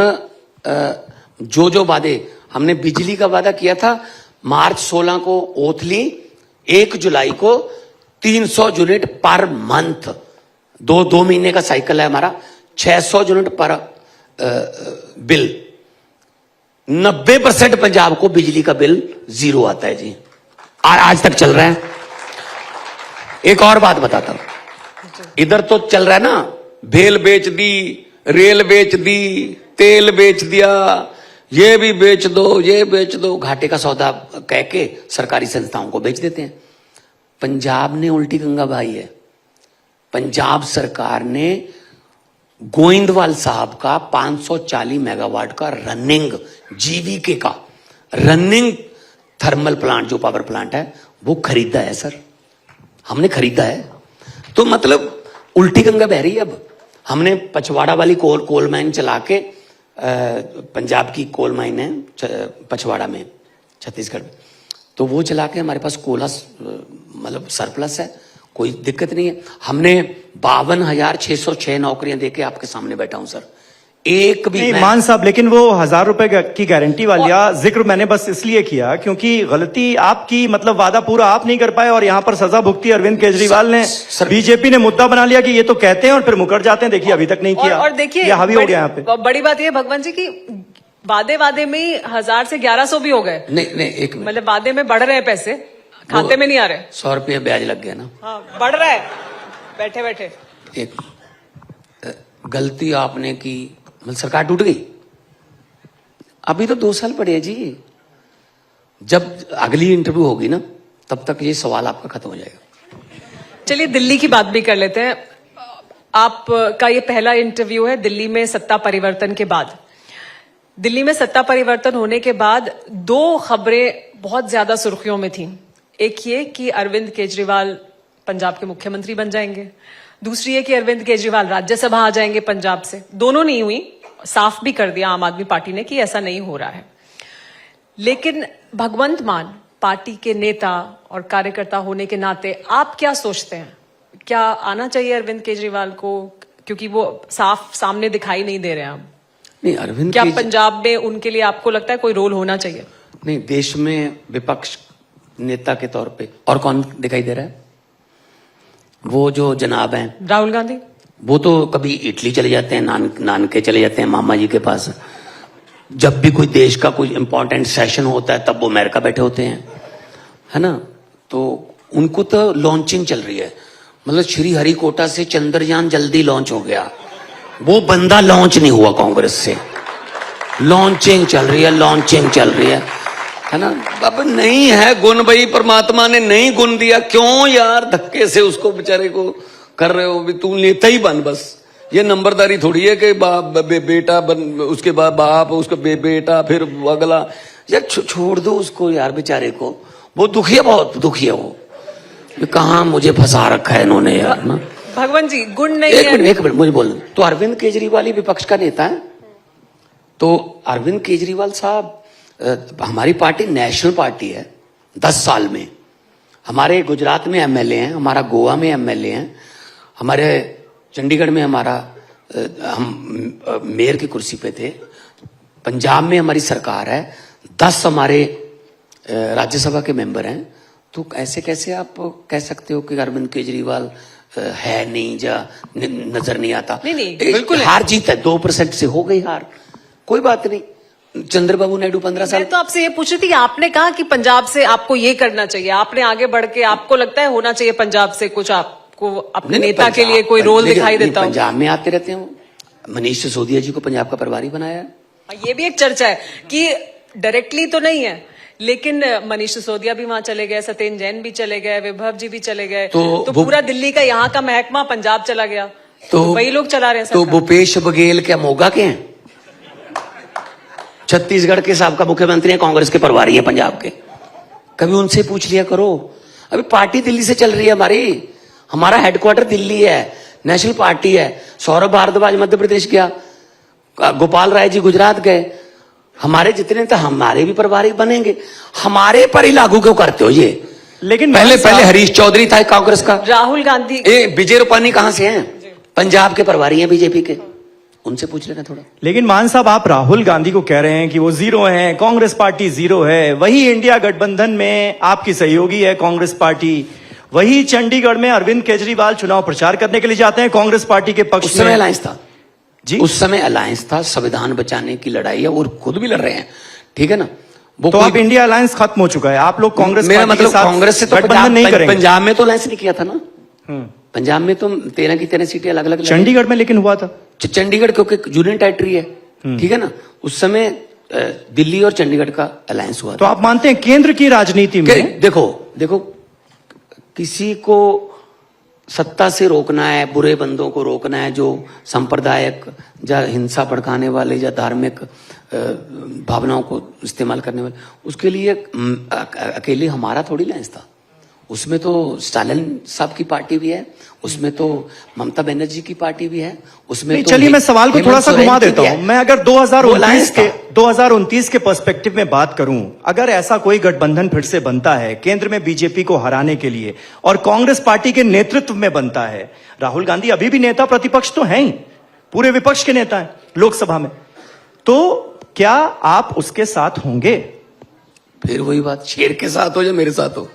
जो वादे हमने, बिजली का वादा किया था, मार्च 16 को ओथ ली, 1 जुलाई को 300 यूनिट पर मंथ, 2 महीने का साइकिल है हमारा, 600 यूनिट पर बिल। 90% पंजाब को बिजली का बिल 0 आता है जी, आज तक चल रहा है। एक और बात बताता हूं, इधर तो चल रहा है ना, भेल बेच दी, रेल बेच दी, तेल बेच दिया, ये भी बेच दो, ये बेच दो, घाटे का सौदा कह के सरकारी संस्थाओं को बेच देते हैं। पंजाब ने उल्टी गंगा बहाई है। पंजाब सरकार ने गोइंदवाल साहब का 540 मेगावाट का रनिंग, जीवीके का रनिंग थर्मल प्लांट, जो पावर प्लांट है, वो खरीदा है सर, हमने खरीदा है। तो मतलब उल्टी गंगा बह रही है। अब हमने पछवाड़ा वाली कोल माइन चला के, पंजाब की कोल माइन है पछवाड़ा में, छत्तीसगढ़ में, तो वो चला के हमारे पास कोला मतलब सरप्लस है, कोई दिक्कत नहीं है। हमने 52,606 नौकरियां देके आपके सामने बैठा हूं सर, एक भी नहीं मान साहब, लेकिन वो 1000 रुपए की गारंटी वाला जिक्र मैंने बस इसलिए किया क्योंकि गलती आपकी, मतलब वादा पूरा आप नहीं कर पाए और यहाँ पर सजा भुगती अरविंद केजरीवाल ने। बीजेपी ने मुद्दा बना लिया कि ये तो कहते हैं और फिर मुकर जाते हैं, देखिए अभी तक नहीं किया। और देखिए ये हावी हो गया यहाँ पे। बड़ी बात ये भगवान जी की वादे में 1000 से 1100 भी हो गए। नहीं एक मिनट, मतलब वादे में बढ़ रहे हैं पैसे, खाते में नहीं आ रहे। 100 रुपये ब्याज लग गया ना। हाँ, बढ़ रहा है बैठे बैठे। एक गलती आपने की, मतलब सरकार टूट गई। अभी तो 2 साल पड़े हैं जी, जब अगली इंटरव्यू होगी ना तब तक ये सवाल आपका खत्म हो जाएगा। चलिए दिल्ली की बात भी कर लेते हैं। आपका ये पहला इंटरव्यू है दिल्ली में सत्ता परिवर्तन के बाद। दिल्ली में सत्ता परिवर्तन होने के बाद 2 खबरें बहुत ज्यादा सुर्खियों में थी। एक ये कि अरविंद केजरीवाल पंजाब के मुख्यमंत्री बन जाएंगे, दूसरी है कि अरविंद केजरीवाल राज्यसभा आ जाएंगे पंजाब से। दोनों नहीं हुई, साफ भी कर दिया आम आदमी पार्टी ने कि ऐसा नहीं हो रहा है। लेकिन भगवंत मान पार्टी के नेता और कार्यकर्ता होने के नाते आप क्या सोचते हैं, क्या आना चाहिए अरविंद केजरीवाल को, क्योंकि वो साफ सामने दिखाई नहीं दे रहे हैं? नहीं, अरविंद क्या पंजाब में उनके लिए आपको लगता है कोई रोल होना चाहिए? नहीं, देश में विपक्ष नेता के तौर पे और कौन दिखाई दे रहा है? वो जो जनाब हैं राहुल गांधी, वो तो कभी इटली चले जाते हैं, नानके चले जाते हैं मामा जी के पास। जब भी कोई देश का कोई इंपॉर्टेंट सेशन होता है तब वो अमेरिका बैठे होते हैं, है ना। तो उनको तो लॉन्चिंग चल रही है, मतलब श्री हरिकोटा से चंद्रयान जल्दी लॉन्च हो गया, वो बंदा लॉन्च नहीं हुआ कांग्रेस से। लॉन्चिंग चल रही है, लॉन्चिंग चल रही है ना। अब नहीं है गुण, भाई परमात्मा ने नहीं गुण दिया, क्यों यार धक्के से उसको बेचारे को कर रहे हो? भी तू नेता ही बन बस। ये नंबरदारी थोड़ी है कि बाप बेटा बन, उसके बाद बाप, उसका बेटा, फिर अगला। यार छोड़ दो उसको यार, बेचारे को, वो दुखी है, बहुत दुखी है वो। कहाँ मुझे फंसा रखा है इन्होंने यार ना। भगवान जी गुण नहीं है। एक मिनट मुझे बोलना। तो अरविंद केजरीवाल ही विपक्ष का नेता है। तो अरविंद केजरीवाल साहब, हमारी पार्टी नेशनल पार्टी है। 10 साल में हमारे गुजरात में एमएलए हैं, हमारा गोवा में एमएलए हैं, हमारे चंडीगढ़ में हमारा हम मेयर की कुर्सी पे थे, पंजाब में हमारी सरकार है, 10 हमारे राज्यसभा के मेंबर हैं। तो ऐसे कैसे आप कह सकते हो कि अरविंद केजरीवाल है नहीं जा नजर नहीं आता। नहीं, बिल्कुल है। हार जीत है, 2% से हो गई हार, कोई बात नहीं। चंद्रबाबू नायडू 15 साल। मैं तो आपसे ये पूछ रही थी, आपने कहा कि पंजाब से आपको ये करना चाहिए, आपने आगे बढ़ के आपको लगता है होना चाहिए पंजाब से कुछ आपको अपने नेता के लिए कोई रोल दिखाई देता हो? पंजाब में आते रहते हैं, मनीष सिसोदिया जी को पंजाब का प्रभारी बनाया है। ये भी एक चर्चा है कि डायरेक्टली तो नहीं है, लेकिन मनीष सिसोदिया भी वहां चले गए, सत्येंद्र जैन भी चले गए, विभव जी भी चले गए, तो पूरा दिल्ली का यहाँ का महकमा पंजाब चला गया, तो वही लोग चला रहे हैं। तो भूपेश बघेल क्या मोगा के हैं? छत्तीसगढ़ के साबका मुख्यमंत्री हैं, कांग्रेस के प्रभारी हैं पंजाब के, कभी उनसे पूछ लिया करो। अभी पार्टी दिल्ली से चल रही है हमारी, हमारा हेडक्वार्टर दिल्ली है, नेशनल पार्टी है। सौरभ भारद्वाज मध्य प्रदेश गया, गोपाल राय जी गुजरात गए, हमारे जितने तो हमारे भी प्रभारी बनेंगे। हमारे पर ही लागू क्यों करते हो ये? लेकिन पहले हरीश चौधरी था कांग्रेस का, राहुल गांधी, विजय रूपानी कहां से हैं? पंजाब के प्रभारी हैं बीजेपी के, उनसे पूछ लेना थोड़ा। लेकिन मान साहब, आप राहुल गांधी को कह रहे हैं कि वो जीरो हैं, कांग्रेस पार्टी जीरो है, वही इंडिया गठबंधन में आपकी सहयोगी है कांग्रेस पार्टी, वही चंडीगढ़ में अरविंद केजरीवाल चुनाव प्रचार करने के लिए जाते हैं कांग्रेस पार्टी के पक्ष में। उस समय अलायंस था जी, उस समय अलायंस था, संविधान बचाने की लड़ाई है और खुद भी लड़ रहे हैं, ठीक है ना। वो तो आप इंडिया अलायंस खत्म हो चुका है, आप लोग कांग्रेस मेरा पार्टी मतलब के साथ कांग्रेस से तो गठबंधन नहीं करेंगे। पंजाब में तो अलायंस नहीं किया था ना, पंजाब में तो 13 की 13 सीटें अलग अलग। चंडीगढ़ में लेकिन हुआ था। चंडीगढ़ क्योंकि यूनियन टेरिटरी है, ठीक है ना, उस समय दिल्ली और चंडीगढ़ का अलायंस हुआ तो था। आप मानते हैं केंद्र की राजनीति में देखो किसी को सत्ता से रोकना है, बुरे बंदों को रोकना है, जो सांप्रदायिक या हिंसा भड़काने वाले या धार्मिक भावनाओं को इस्तेमाल करने वाले, उसके लिए अकेले हमारा थोड़ी अलायंस था। उसमें तो स्टालिन साहब की पार्टी भी है, उसमें तो ममता बनर्जी की पार्टी भी है, उसमें तो चलिए मैं सवाल को थोड़ा सा घुमा देता हूं। मैं अगर 2029 के पर्सपेक्टिव में बात करूं, अगर ऐसा कोई गठबंधन फिर से बनता है केंद्र में बीजेपी को हराने के लिए और कांग्रेस पार्टी के नेतृत्व में बनता है, राहुल गांधी अभी भी नेता प्रतिपक्ष तो हैं ही, पूरे विपक्ष के नेता हैं लोकसभा में, तो क्या आप उसके साथ होंगे? फिर वही बात, शेर के साथ हो या मेरे साथ हो,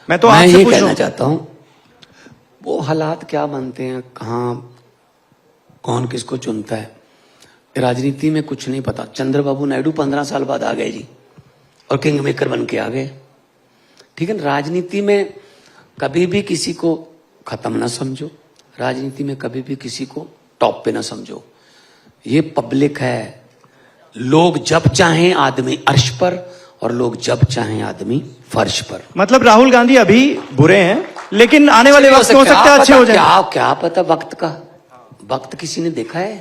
मैं तो मैं आपसे ये पूछ रहा कहना हूं। चाहता हूं, वो हालात क्या बनते हैं, कहां कौन किसको चुनता है, राजनीति में कुछ नहीं पता। चंद्रबाबू नायडू 15 साल बाद आ गए जी, और किंग मेकर बन के आ गए, ठीक है ना। राजनीति में कभी भी किसी को खत्म ना समझो, राजनीति में कभी भी किसी को टॉप पे ना समझो। ये पब्लिक है, लोग जब चाहें आदमी अर्श पर, और लोग जब चाहें आदमी फर्श पर। मतलब राहुल गांधी अभी बुरे हैं, लेकिन आने वाले वक्त में हो सकता है अच्छे हो जाए। क्या पता वक्त का, वक्त किसी ने देखा है?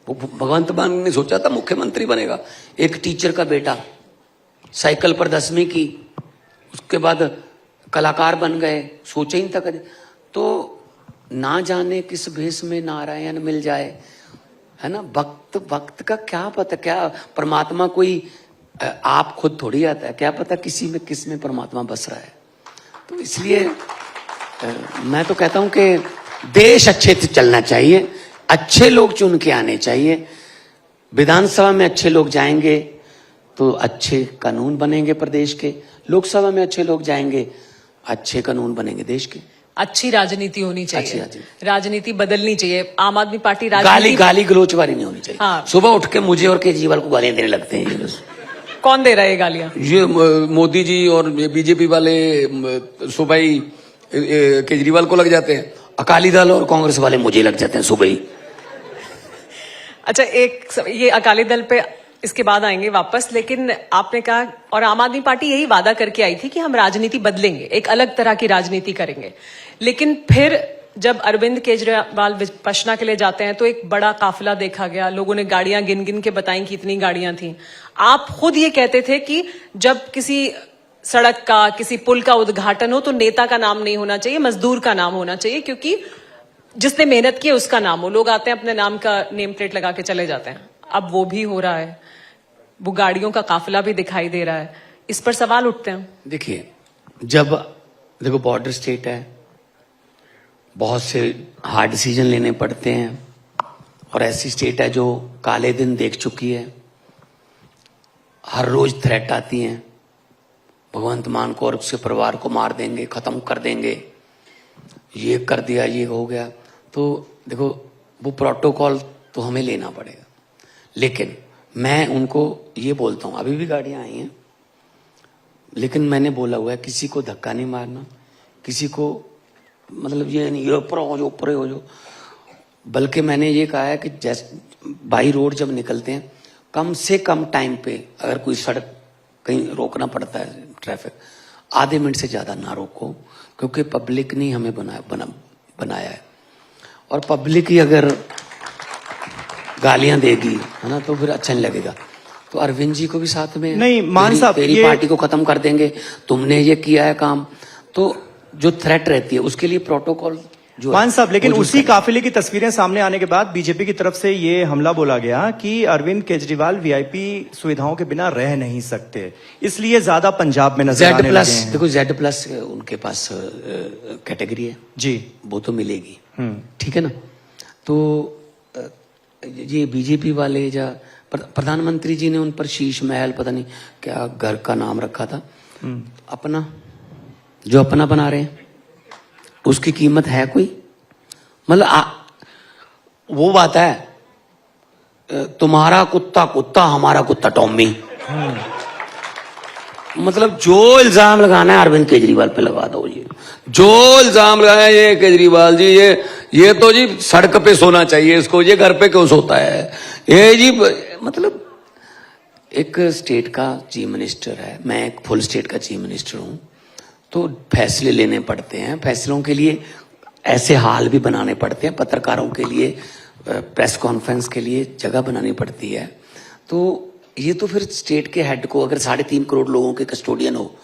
वो भगवंत मान ने सोचा था मुख्यमंत्री बनेगा, एक टीचर का बेटा, साइकिल पर 10वीं की, उसके बाद कलाकार बन गए, सोचा ही नहीं था कभी। तो ना जाने किस भेष में नारायण मिल जाए, है ना। वक्त का क्या पता, क्या परमात्मा कोई आप खुद थोड़ी आता है, क्या पता किसी में किस में परमात्मा बस रहा है। तो इसलिए मैं तो कहता हूं कि देश अच्छे से चलना चाहिए, अच्छे लोग चुन के आने चाहिए। विधानसभा में अच्छे लोग जाएंगे तो अच्छे कानून बनेंगे प्रदेश के, लोकसभा में अच्छे लोग जाएंगे, अच्छे कानून बनेंगे देश के। अच्छी राजनीति होनी चाहिए, अच्छी राजनीति बदलनी चाहिए। आम आदमी पार्टी गाली गलोच वाली नहीं होनी चाहिए। हाँ। सुबह उठ के मुझे और केजरीवाल को गालियां देने लगते हैं, ये बस। कौन दे रहा है ये गालियां? ये मोदी जी और बीजेपी वाले सुबह ही केजरीवाल को लग जाते हैं, अकाली दल और कांग्रेस वाले मुझे लग जाते हैं सुबह ही। अच्छा, ये अकाली दल पे इसके बाद आएंगे वापस, लेकिन आपने कहा, और आम आदमी पार्टी यही वादा करके आई थी कि हम राजनीति बदलेंगे, एक अलग तरह की राजनीति करेंगे। लेकिन फिर जब अरविंद केजरीवाल विपश्यना के लिए जाते हैं तो एक बड़ा काफिला देखा गया, लोगों ने गाड़ियां गिन गिन के बताई कि इतनी गाड़ियां थी। आप खुद ये कहते थे कि जब किसी सड़क का, किसी पुल का उद्घाटन हो तो नेता का नाम नहीं होना चाहिए, मजदूर का नाम होना चाहिए, क्योंकि जिसने मेहनत की उसका नाम हो। लोग आते हैं अपने नाम का नेम प्लेट लगा के चले जाते हैं। अब वो भी हो रहा है, वो गाड़ियों का काफिला भी दिखाई दे रहा है। इस पर सवाल उठते हैं। देखिए, जब देखो बॉर्डर स्टेट है, बहुत से हार्ड डिसीजन लेने पड़ते हैं, और ऐसी स्टेट है जो काले दिन देख चुकी है, हर रोज थ्रेट आती हैं, भगवंत मान को और उसके परिवार को मार देंगे, खत्म कर देंगे, ये कर दिया, ये हो गया। तो देखो वो प्रोटोकॉल तो हमें लेना पड़ेगा, लेकिन मैं उनको ये बोलता हूँ, अभी भी गाड़ियां आई हैं, लेकिन मैंने बोला हुआ है किसी को धक्का नहीं मारना, किसी को मतलब ये नहीं ऊपर हो जाओ ऊपर हो जाओ, बल्कि मैंने ये कहा है कि जैसे बाई रोड जब निकलते हैं कम से कम टाइम पे अगर कोई सड़क कहीं रोकना पड़ता है ट्रैफिक, आधे मिनट से ज़्यादा ना रोको, क्योंकि पब्लिक ने हमें बनाया है। और पब्लिक ही अगर गालियां देगी है ना तो फिर अच्छा नहीं लगेगा। तो अरविंद जी को भी साथ में नहीं, मान साहब, तेरी पार्टी को खत्म कर देंगे, तुमने ये किया है काम, तो जो थ्रेट रहती है उसके लिए प्रोटोकॉल जो मान साहब, लेकिन वो उसी काफिले की तस्वीरें सामने आने के बाद बीजेपी की तरफ से ये हमला बोला गया कि अरविंद केजरीवाल वीआईपी सुविधाओं के बिना रह नहीं सकते, इसलिए ज्यादा पंजाब में नजर आने लगे हैं। देखो Z+ उनके पास कैटेगरी है जी, वो तो मिलेगी, ठीक है ना। तो ये बीजेपी वाले या प्रधानमंत्री जी ने उन पर शीश महल पता नहीं क्या घर का नाम रखा था, अपना जो अपना बना रहे हैं उसकी कीमत है कोई? मतलब वो बात है तुम्हारा कुत्ता कुत्ता हमारा कुत्ता टॉमी। मतलब जो इल्जाम लगाना है अरविंद केजरीवाल पे लगा दो जी, जो इल्जाम लगाया ये केजरीवाल जी ये तो जी सड़क पे सोना चाहिए इसको, ये घर पे क्यों सोता है ये जी। मतलब एक स्टेट का चीफ मिनिस्टर है, मैं एक फुल स्टेट का चीफ मिनिस्टर हूं, तो फैसले लेने पड़ते हैं, फैसलों के लिए ऐसे हाल भी बनाने पड़ते हैं, पत्रकारों के लिए प्रेस कॉन्फ्रेंस के लिए जगह बनानी पड़ती है। तो ये तो फिर स्टेट के हेड को अगर 3.5 करोड़ लोगों के कस्टोडियन हो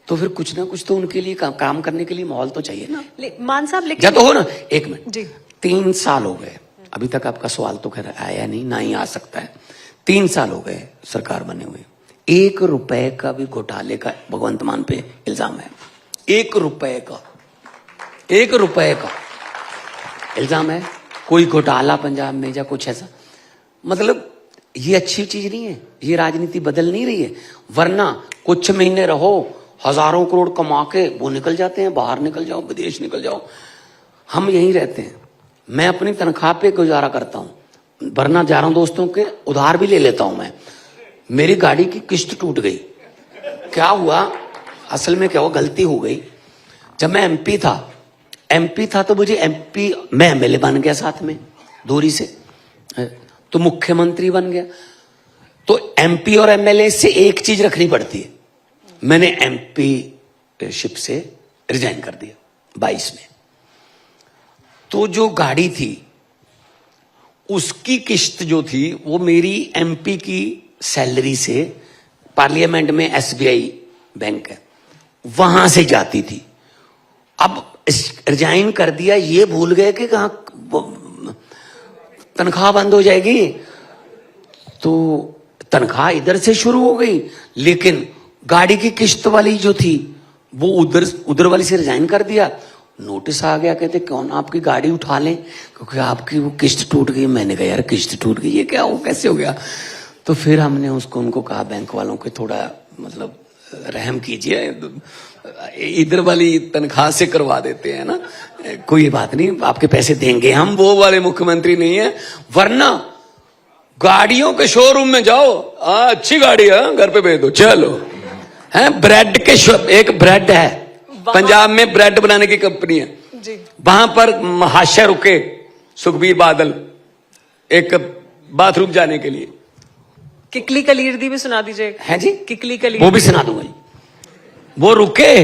तो फिर कुछ ना कुछ तो उनके लिए काम करने के लिए माहौल तो चाहिए ना। मान साहब लेकिन या तो हो ना, एक मिनट जी, 3 साल हो गए, अभी तक आपका सवाल तो खैर आया नहीं, ना ही आ सकता है। 3 साल हो गए सरकार बने हुए, 1 रुपए का भी घोटाले का भगवंत मान पे इल्जाम है, 1 रुपए का इल्जाम है, कोई घोटाला पंजाब में या कुछ ऐसा। मतलब ये अच्छी चीज नहीं है, ये राजनीति बदल नहीं रही है। वरना कुछ महीने रहो, हजारों करोड़ कमा के वो निकल जाते हैं, बाहर निकल जाओ, विदेश निकल जाओ, हम यहीं रहते हैं। मैं अपनी तनख्वाह पे गुजारा करता हूं, वरना जा रहा हूं दोस्तों के उधार भी ले लेता हूं मैं। मेरी गाड़ी की किस्त टूट गई, क्या हुआ असल में क्या हुआ, गलती हो गई। जब मैं एमपी था तो मुझे मैं एमएलए बन गया, साथ में दूरी से तो मुख्यमंत्री बन गया। तो एमपी और एमएलए से एक चीज रखनी पड़ती है, मैंने एमपी शिप से रिजाइन कर दिया 22 में। तो जो गाड़ी थी उसकी किस्त जो थी वो मेरी एमपी की सैलरी से, पार्लियामेंट में एसबीआई बैंक है वहां से जाती थी। अब रिजाइन कर दिया, ये भूल गए कि कहां तनख्वाह बंद हो जाएगी, तो तनख्वाह इधर से शुरू हो गई, लेकिन गाड़ी की किस्त वाली जो थी वो उधर वाली से रिजाइन कर दिया। नोटिस आ गया, कहते कौन आपकी गाड़ी उठा लें क्योंकि आपकी वो किस्त टूट गई। मैंने कहा यार किस्त टूट गई, ये क्या हो, कैसे हो गया? तो फिर हमने उनको कहा बैंक वालों के थोड़ा मतलब रहम कीजिए, इधर वाली तनख्वाह से करवा देते हैं ना, कोई बात नहीं आपके पैसे देंगे हम, वो वाले मुख्यमंत्री नहीं है। वरना गाड़ियों के शोरूम में जाओ, अच्छी गाड़ी है घर पे भेज दो, चलो है। ब्रेड के एक ब्रेड है पंजाब में, ब्रेड बनाने की कंपनी है जी, वहां पर महाशय रुके सुखबीर बादल एक बाथरूम जाने के लिए। किकली कलीर दी भी सुना दीजिए। है जी, किकली कलीर वो भी सुना दूंगा जी। वो रुके,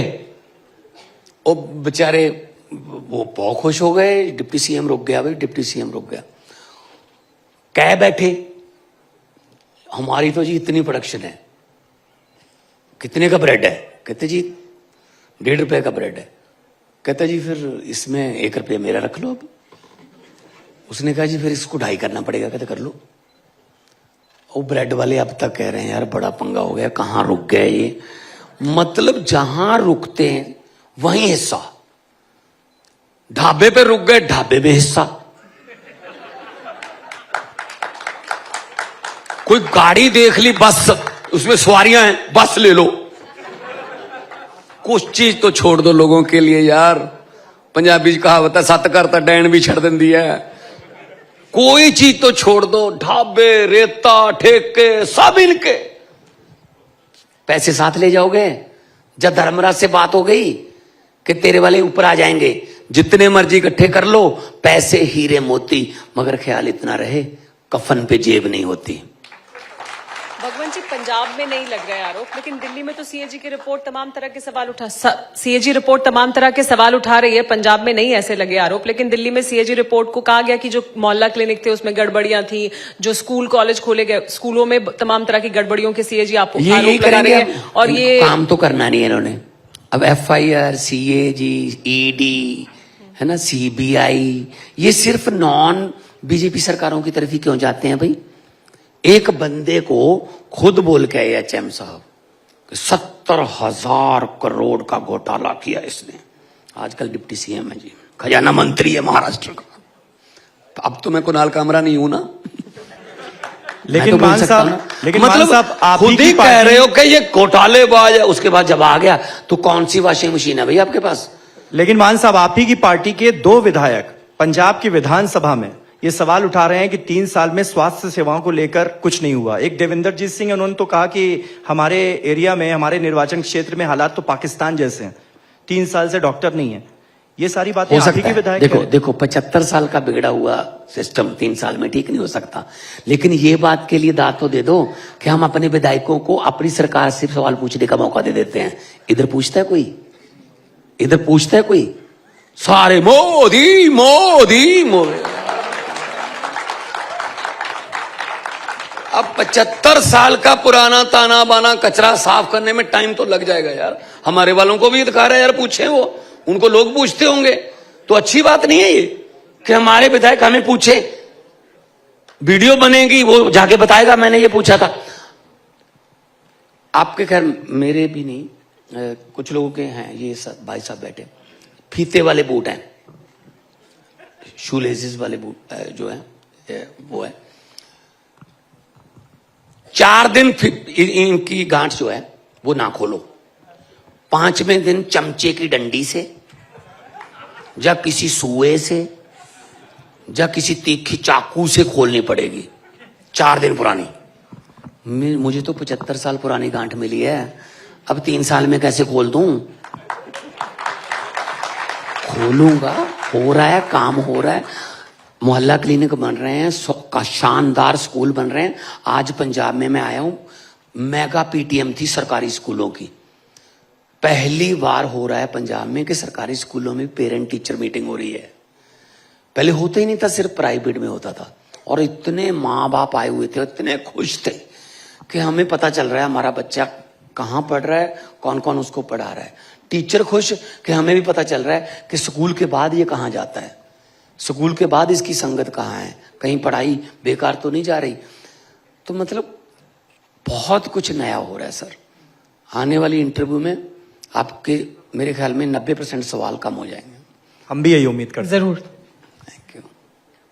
वो बेचारे वो बहुत खुश हो गए, डिप्टी सीएम रुक गया, भाई डिप्टी सीएम रुक गया। कह बैठे हमारी तो जी इतनी प्रोडक्शन है, कितने का ब्रेड है? कहते जी 1.5 रुपए का ब्रेड है। कहता जी फिर इसमें 1 रुपया मेरा रख लो। अब उसने कहा जी फिर इसको 2.5 करना पड़ेगा। कहते कर लो। वो ब्रेड वाले अब तक कह रहे हैं यार बड़ा पंगा हो गया, कहाँ रुक गए ये। मतलब जहां रुकते हैं वहीं हिस्सा, ढाबे पे रुक गए, ढाबे में हिस्सा। कोई गाड़ी देख ली, बस उसमें सवारियां हैं, बस ले लो। कुछ चीज तो छोड़ दो लोगों के लिए यार। पंजाबी च कहावत है, सत कर तो डैन भी छड़ देंदी है। कोई चीज तो छोड़ दो, ढाबे, रेता, ठेके, सब इनके। पैसे साथ ले जाओगे? जब धर्मराज से बात हो गई कि तेरे वाले ऊपर आ जाएंगे, जितने मर्जी इकट्ठे कर लो, पैसे हीरे मोती, मगर ख्याल इतना रहे कफन पे जेब नहीं होती। भगवंत जी, पंजाब में नहीं लग रहा है आरोप, लेकिन दिल्ली में तो सीएजी की रिपोर्ट तमाम तरह के सीएजी रिपोर्ट तमाम तरह के सवाल उठा रही है। पंजाब में नहीं ऐसे लगे आरोप, लेकिन दिल्ली में सीएजी रिपोर्ट को कहा गया कि जो मोहल्ला क्लिनिक थे उसमें गड़बड़ियां थी, जो स्कूल कॉलेज खोले गए स्कूलों में तमाम तरह की गड़बड़ियों के सीएजी आरोप लगा रहे हैं। और ये काम तो करना नहीं है इन्होंने। अब FIR, CAG, ED है ना, CBI, ये सिर्फ नॉन बीजेपी सरकारों की तरफ ही क्यों जाते हैं भाई? एक बंदे को खुद बोल के आए HM साहब 70,000 करोड़ का घोटाला किया इसने। आजकल डिप्टी CM है जी, खजाना मंत्री है महाराष्ट्र का। तो अब तो मैं कुणाल कामरा नहीं हूं ना। लेकिन मान साहब, मतलब आप खुद ही कह रहे हो कि ये घोटालेबाज है, उसके बाद जब आ गया तो कौन सी वॉशिंग मशीन है भाई आपके पास? लेकिन मान साहब, आप ही की पार्टी के 2 विधायक पंजाब की विधानसभा में ये सवाल उठा रहे हैं कि 3 साल में स्वास्थ्य सेवाओं को लेकर कुछ नहीं हुआ। एक देवेंद्रजीत सिंह, उन्होंने तो कहा कि हमारे एरिया में, हमारे निर्वाचन क्षेत्र में हालात तो पाकिस्तान जैसे हैं, 3 साल से डॉक्टर नहीं है। ये सारी बातें आप ही की विधायक देखो 75 साल का बिगड़ा हुआ सिस्टम 3 साल में ठीक नहीं हो सकता। लेकिन ये बात के लिए दांत तो दे दो कि हम अपने विधायकों को अपनी सरकार से सवाल पूछने का मौका दे देते हैं। इधर पूछता है कोई? इधर पूछता है कोई? सारे मोदी मोदी मोदी। अब 75 साल का पुराना ताना बाना कचरा साफ करने में टाइम तो लग जाएगा यार। हमारे वालों को भी अधिकार है यार, पूछे वो, उनको लोग पूछते होंगे तो अच्छी बात नहीं है ये कि हमारे विधायक हमें पूछे। वीडियो बनेगी, वो जाके बताएगा मैंने ये पूछा था। आपके खैर मेरे भी नहीं, कुछ लोगों के हैं ये सब भाई साहब बैठे, फीते वाले बूट हैं, शूलेसेस वाले बूट जो है वो है। 4 दिन इनकी गांठ जो है वो ना खोलो, 5वें दिन चमचे की डंडी से या किसी सुए से या किसी तीखी चाकू से खोलनी पड़ेगी। 4 दिन पुरानी। मुझे तो 75 साल पुरानी गांठ मिली है, अब 3 साल में कैसे खोल दूं? खोलूंगा, हो रहा है, काम हो रहा है। मोहल्ला क्लिनिक बन रहे हैं, शानदार स्कूल बन रहे हैं। आज पंजाब में मैं आया हूं, मेगा PTM थी सरकारी स्कूलों की। पहली बार हो रहा है पंजाब में कि सरकारी स्कूलों में पेरेंट टीचर मीटिंग हो रही है। पहले होता ही नहीं था, सिर्फ प्राइवेट में होता था। और इतने माँ बाप आए हुए थे, इतने खुश थे कि हमें पता चल रहा है हमारा बच्चा कहाँ पढ़ रहा है, कौन कौन उसको पढ़ा रहा है। टीचर खुश कि हमें भी पता चल रहा है कि स्कूल के बाद ये कहाँ जाता है, स्कूल के बाद इसकी संगत कहाँ है, कहीं पढ़ाई बेकार तो नहीं जा रही। तो मतलब बहुत कुछ नया हो रहा है सर। आने वाली इंटरव्यू में आपके मेरे ख्याल में 90% सवाल कम हो जाएंगे। हम भी यही उम्मीद करते हैं। जरूर। थैंक यू,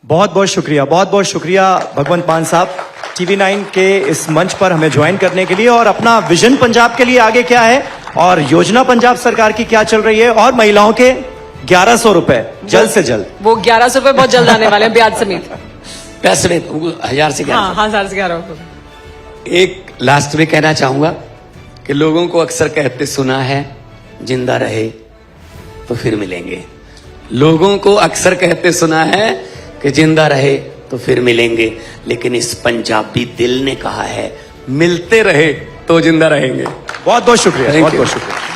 बहुत बहुत शुक्रिया, बहुत बहुत शुक्रिया भगवंत मान साहब, TV9 के इस मंच पर हमें ज्वाइन करने के लिए। और अपना विजन पंजाब के लिए आगे क्या है और योजना पंजाब सरकार की क्या चल रही है, और महिलाओं के 1100 रुपए जल्द से जल्द। वो 1100 रुपए बहुत जल्द आने वाले हैं, ब्याज समेत। पैसे 1000 से 1100। हाँ, 1000 से 1100। एक लास्ट में कहना चाहूंगा कि लोगों को अक्सर कहते सुना है, जिंदा रहे तो फिर मिलेंगे। लोगों को अक्सर कहते सुना है कि जिंदा रहे तो फिर मिलेंगे, लेकिन इस पंजाबी दिल ने कहा है मिलते रहे तो जिंदा रहेंगे। बहुत बहुत शुक्रिया, बहुत बहुत शुक्रिया।